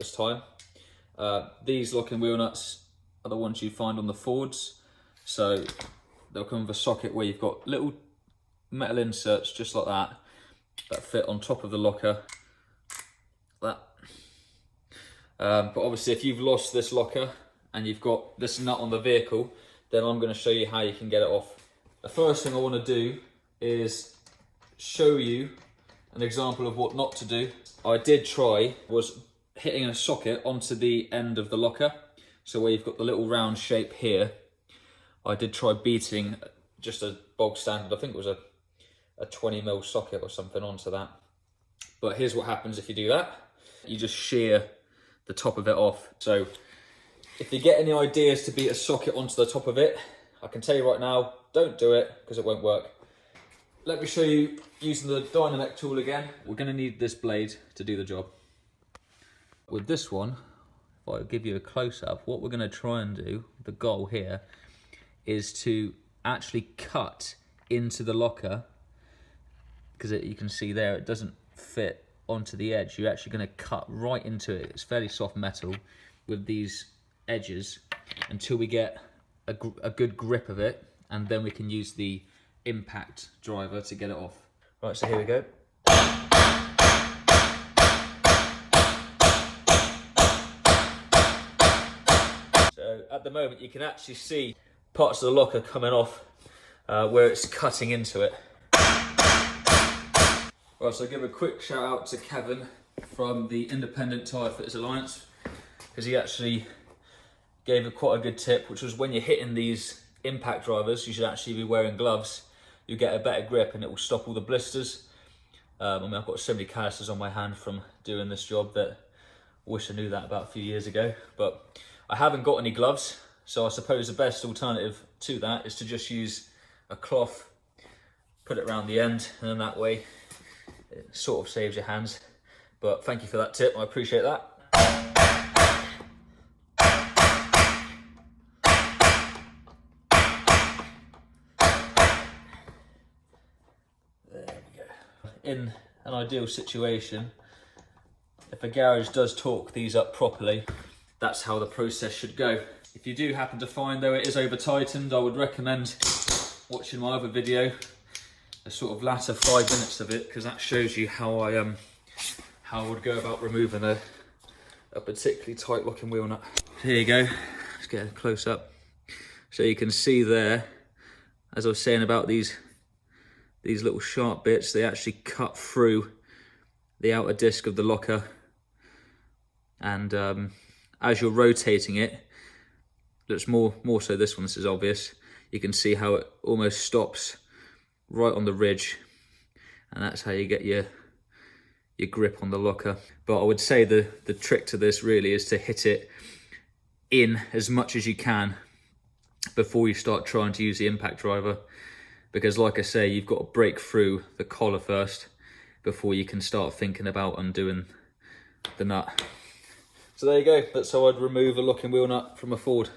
this time. These locking wheel nuts are the ones you find on the Fords. So they'll come with a socket where you've got little metal inserts just like that fit on top of the locker. But obviously if you've lost this locker and you've got this nut on the vehicle, then I'm going to show you how you can get it off. The first thing I want to do is show you an example of what not to do. I did try was hitting a socket onto the end of the locker. So where you've got the little round shape here, I did try beating just a bog standard, I think it was a 20mm socket or something onto that. But here's what happens if you do that. You just shear the top of it off. So if you get any ideas to beat a socket onto the top of it, I can tell you right now, don't do it because it won't work. Let me show you using the Dynomec tool again. We're going to need this blade to do the job. With this one, if I give you a close-up, what we're going to try and do, the goal here, is to actually cut into the locker, because you can see there it doesn't fit onto the edge. You're actually going to cut right into it. It's fairly soft metal with these edges until we get a good grip of it, and then we can use the impact driver to get it off. Right, so here we go. So at the moment you can actually see parts of the locker coming off where it's cutting into it. Right, so I'll give a quick shout out to Kevin from the Independent Tyre Fitters Alliance, because he actually gave quite a good tip, which was when you're hitting these impact drivers, you should actually be wearing gloves. You get a better grip and it will stop all the blisters. I mean, I've got so many calluses on my hand from doing this job that I wish I knew that about a few years ago, but I haven't got any gloves. So I suppose the best alternative to that is to just use a cloth, put it around the end, and then that way it sort of saves your hands. But thank you for that tip, I appreciate that. There we go. In an ideal situation, if a garage does torque these up properly, that's how the process should go. If you do happen to find though it is over tightened, I would recommend watching my other video, the sort of latter 5 minutes of it, because that shows you how I would go about removing a particularly tight locking wheel nut. Here you go, let's get a close up. So you can see there, as I was saying about these little sharp bits, they actually cut through the outer disc of the locker, and as you're rotating it, looks more so this one, this is obvious, you can see how it almost stops right on the ridge, and that's how you get your grip on the locker. But I would say the trick to this really is to hit it in as much as you can before you start trying to use the impact driver, because like I say, you've got to break through the collar first before you can start thinking about undoing the nut. So there you go, that's how I'd remove a locking wheel nut from a Ford.